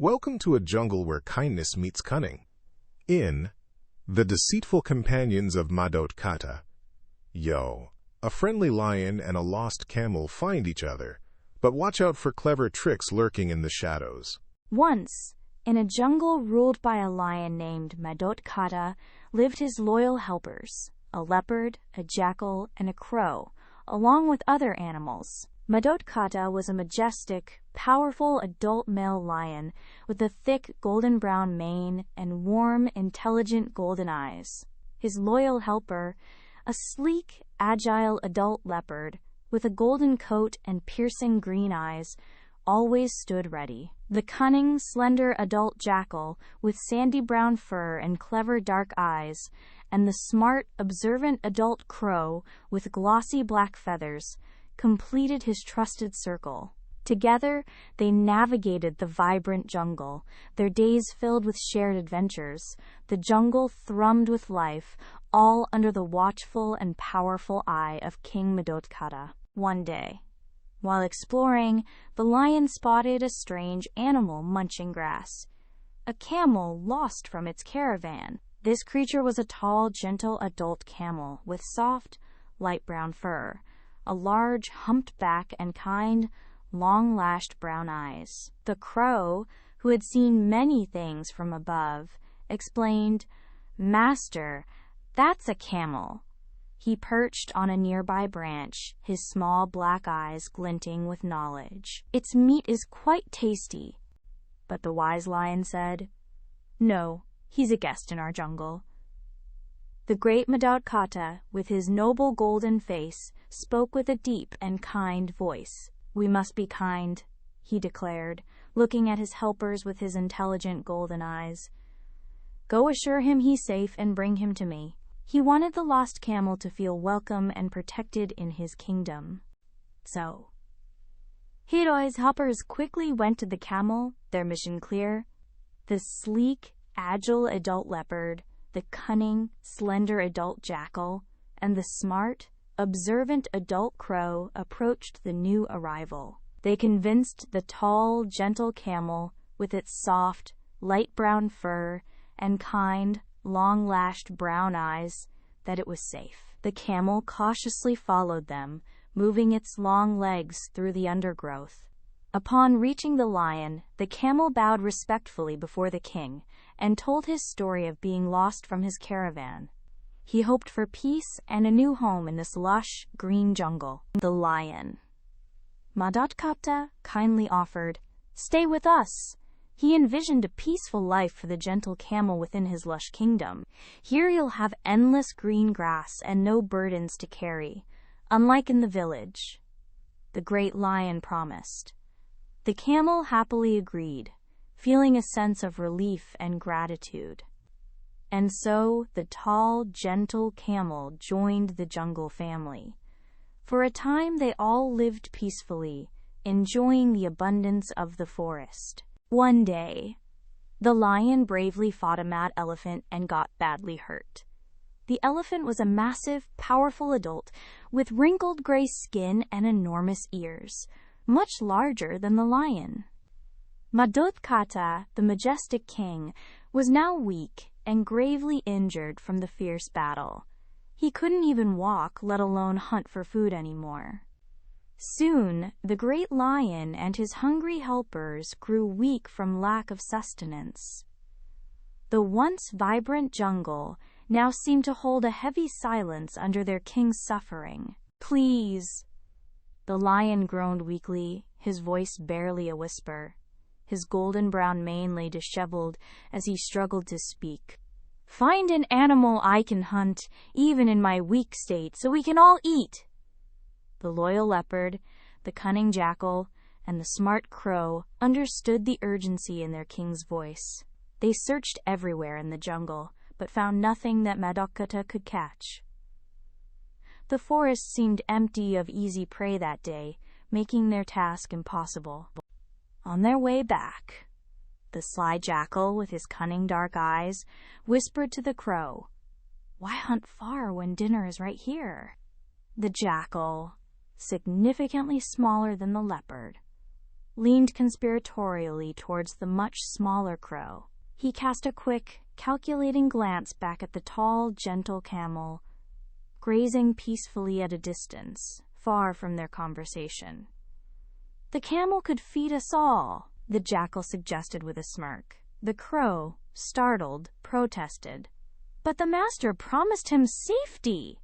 Welcome to a jungle where kindness meets cunning. In The Deceitful Companions of Madotkata. A friendly lion and a lost camel find each other, but watch out for clever tricks lurking in the shadows. Once, in a jungle ruled by a lion named Madotkata, lived his loyal helpers, a leopard, a jackal, and a crow, along with other animals. Madotkata was a majestic, powerful adult male lion with a thick golden-brown mane and warm, intelligent golden eyes. His loyal helper, a sleek, agile adult leopard with a golden coat and piercing green eyes, always stood ready. The cunning, slender adult jackal with sandy brown fur and clever dark eyes, and the smart, observant adult crow with glossy black feathers, completed his trusted circle. Together, they navigated the vibrant jungle, their days filled with shared adventures. The jungle thrummed with life, all under the watchful and powerful eye of King Madotkata. One day, while exploring, the lion spotted a strange animal munching grass, a camel lost from its caravan. This creature was a tall, gentle adult camel with soft, light brown fur, a large, humped back, and kind, long-lashed brown eyes. The crow, who had seen many things from above, explained, "Master, that's a camel." He perched on a nearby branch, his small black eyes glinting with knowledge. "Its meat is quite tasty." But the wise lion said, "No, he's a guest in our jungle." The great Madotkata, with his noble golden face, spoke with a deep and kind voice. "We must be kind," he declared, looking at his helpers with his intelligent golden eyes. "Go assure him he's safe and bring him to me." He wanted the lost camel to feel welcome and protected in his kingdom. So, Hiroi's helpers quickly went to the camel, their mission clear. The sleek, agile adult leopard, the cunning, slender adult jackal, and the smart, observant adult crow approached the new arrival. They convinced the tall, gentle camel, with its soft, light brown fur and kind, long-lashed brown eyes, that it was safe. The camel cautiously followed them, moving its long legs through the undergrowth. Upon reaching the lion, the camel bowed respectfully before the king and told his story of being lost from his caravan. He hoped for peace and a new home in this lush, green jungle. The lion, Madotkata, kindly offered, "Stay with us." He envisioned a peaceful life for the gentle camel within his lush kingdom. "Here you'll have endless green grass and no burdens to carry, unlike in the village," the great lion promised. The camel happily agreed, feeling a sense of relief and gratitude. And so the tall, gentle camel joined the jungle family. For a time they all lived peacefully, enjoying the abundance of the forest. One day, the lion bravely fought a mad elephant and got badly hurt. The elephant was a massive, powerful adult with wrinkled gray skin and enormous ears, much larger than the lion. Madotkata, the majestic king, was now weak and gravely injured from the fierce battle. He couldn't even walk, let alone hunt for food anymore. Soon, the great lion and his hungry helpers grew weak from lack of sustenance. The once vibrant jungle now seemed to hold a heavy silence under their king's suffering. "Please," the lion groaned weakly, his voice barely a whisper. His golden brown mane lay disheveled as he struggled to speak. "Find an animal I can hunt, even in my weak state, so we can all eat." The loyal leopard, the cunning jackal, and the smart crow understood the urgency in their king's voice. They searched everywhere in the jungle, but found nothing that Madotkata could catch. The forest seemed empty of easy prey that day, making their task impossible. On their way back, the sly jackal, with his cunning dark eyes, whispered to the crow, "Why hunt far when dinner is right here?" The jackal, significantly smaller than the leopard, leaned conspiratorially towards the much smaller crow. He cast a quick, calculating glance back at the tall, gentle camel, grazing peacefully at a distance, far from their conversation. "The camel could feed us all," the jackal suggested with a smirk. The crow, startled, protested. "But the master promised him safety."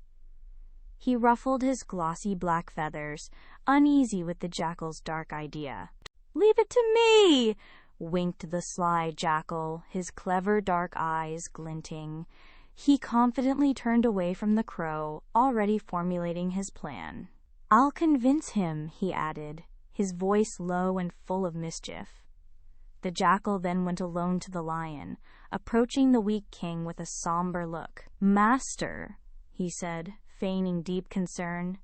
He ruffled his glossy black feathers, uneasy with the jackal's dark idea. "Leave it to me," winked the sly jackal, his clever dark eyes glinting. He confidently turned away from the crow, already formulating his plan. "I'll convince him," he added, his voice low and full of mischief. The jackal then went alone to the lion, approaching the weak king with a somber look. "Master," he said, feigning deep concern,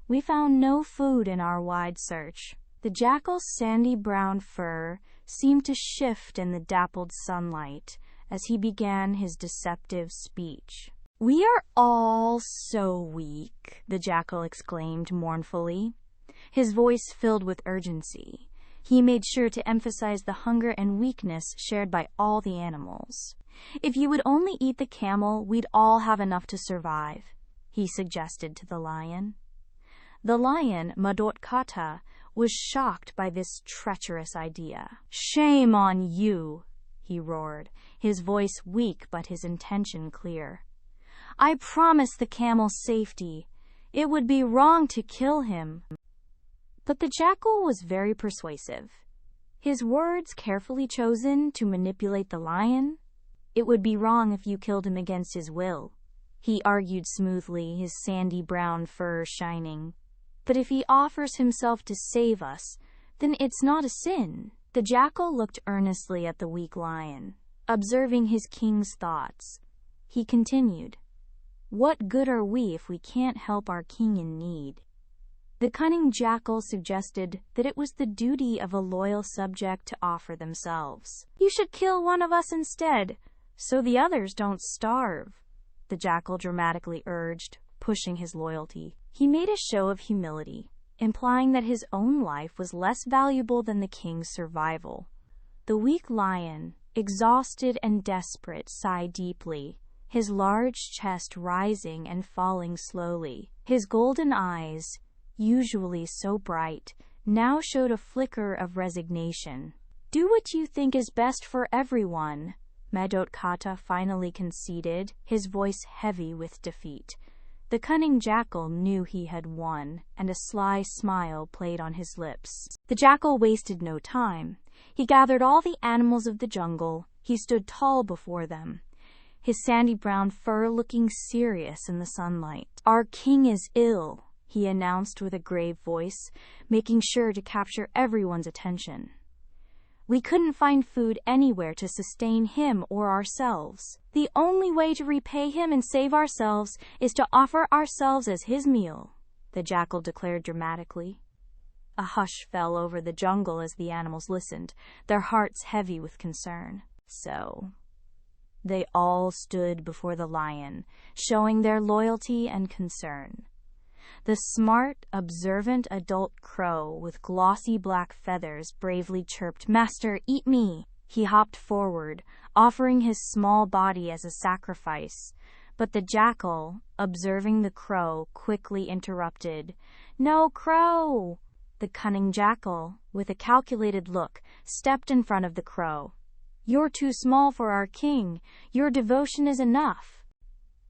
"we found no food in our wide search." The jackal's sandy brown fur seemed to shift in the dappled sunlight as he began his deceptive speech. "We are all so weak," the jackal exclaimed mournfully, his voice filled with urgency. He made sure to emphasize the hunger and weakness shared by all the animals. "If you would only eat the camel, we'd all have enough to survive," he suggested to the lion. The lion, Madotkata, was shocked by this treacherous idea. "Shame on you," he roared, his voice weak but his intention clear. "I promise the camel safety. It would be wrong to kill him." But the jackal was very persuasive, his words carefully chosen to manipulate the lion. "It would be wrong if you killed him against his will," he argued smoothly, his sandy brown fur shining. "But if he offers himself to save us, then it's not a sin." The jackal looked earnestly at the weak lion, observing his king's thoughts. He continued, "What good are we if we can't help our king in need?" The cunning jackal suggested that it was the duty of a loyal subject to offer themselves. "You should kill one of us instead, so the others don't starve," the jackal dramatically urged, pushing his loyalty. He made a show of humility, implying that his own life was less valuable than the king's survival. The weak lion, exhausted and desperate, sighed deeply, his large chest rising and falling slowly. His golden eyes, usually so bright, now showed a flicker of resignation. "Do what you think is best for everyone," Madotkata finally conceded, his voice heavy with defeat. The cunning jackal knew he had won, and a sly smile played on his lips. The jackal wasted no time. He gathered all the animals of the jungle. He stood tall before them, his sandy brown fur looking serious in the sunlight. "Our king is ill," he announced with a grave voice, making sure to capture everyone's attention. "We couldn't find food anywhere to sustain him or ourselves. The only way to repay him and save ourselves is to offer ourselves as his meal," the jackal declared dramatically. A hush fell over the jungle as the animals listened, their hearts heavy with concern. So they all stood before the lion, showing their loyalty and concern. The smart, observant adult crow with glossy black feathers bravely chirped, "Master, eat me!" He hopped forward, offering his small body as a sacrifice. But the jackal, observing the crow, quickly interrupted. "No, crow!" The cunning jackal, with a calculated look, stepped in front of the crow. "You're too small for our king. Your devotion is enough."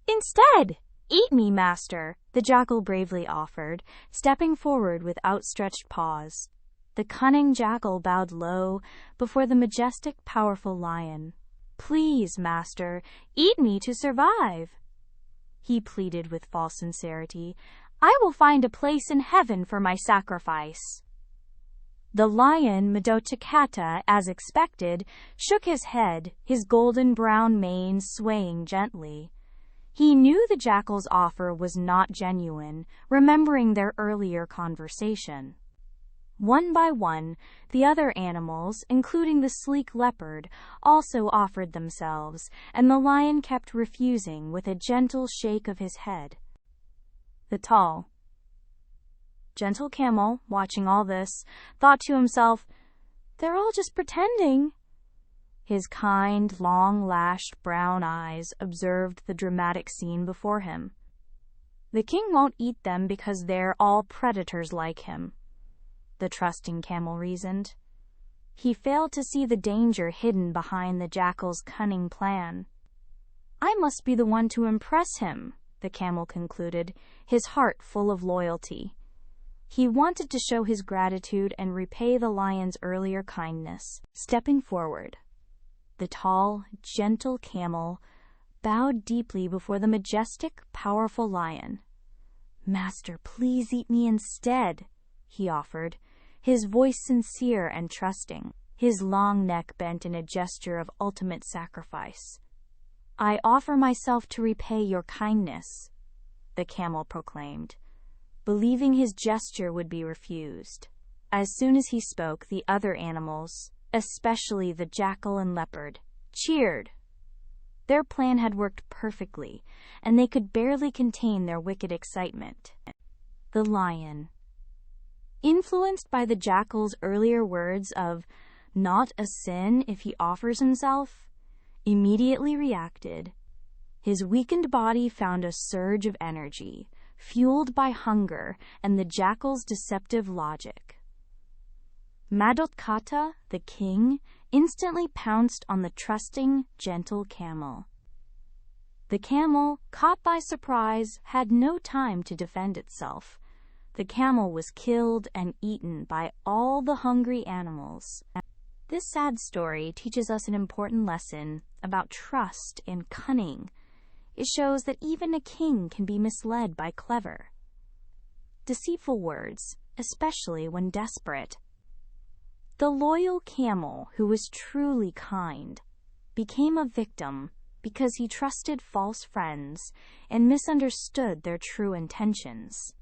"Instead, eat me, master," the jackal bravely offered, stepping forward with outstretched paws. The cunning jackal bowed low before the majestic, powerful lion. "Please, master, eat me to survive," he pleaded with false sincerity. "I will find a place in heaven for my sacrifice." The lion, Madotkata, as expected, shook his head, his golden brown mane swaying gently. He knew the jackal's offer was not genuine, remembering their earlier conversation. One by one, the other animals, including the sleek leopard, also offered themselves, and the lion kept refusing with a gentle shake of his head. The tall, Gentle Camel, watching all this, thought to himself, "They're all just pretending." His kind, long-lashed brown eyes observed the dramatic scene before him. "The king won't eat them because they're all predators like him," the trusting camel reasoned. He failed to see the danger hidden behind the jackal's cunning plan. "I must be the one to impress him," the camel concluded, his heart full of loyalty. He wanted to show his gratitude and repay the lion's earlier kindness. Stepping forward, the tall, gentle camel bowed deeply before the majestic, powerful lion. "Master, please eat me instead," he offered, his voice sincere and trusting, his long neck bent in a gesture of ultimate sacrifice. "I offer myself to repay your kindness," the camel proclaimed, believing his gesture would be refused. As soon as he spoke, the other animals, especially the jackal and leopard, cheered. Their plan had worked perfectly, and they could barely contain their wicked excitement. The lion, influenced by the jackal's earlier words of "not a sin if he offers himself," immediately reacted. His weakened body found a surge of energy, fueled by hunger and the jackal's deceptive logic. Madotkata, the king, instantly pounced on the trusting, gentle camel. The camel, caught by surprise, had no time to defend itself. The camel was killed and eaten by all the hungry animals. This sad story teaches us an important lesson about trust and cunning. It shows that even a king can be misled by clever, deceitful words, especially when desperate. The loyal camel, who was truly kind, became a victim because he trusted false friends and misunderstood their true intentions.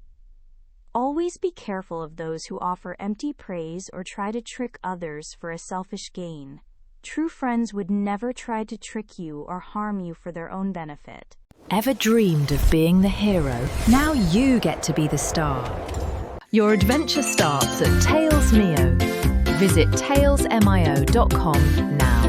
Always be careful of those who offer empty praise or try to trick others for a selfish gain. True friends would never try to trick you or harm you for their own benefit. Ever dreamed of being the hero? Now you get to be the star. Your adventure starts at TalesMio. Visit talesmio.com now.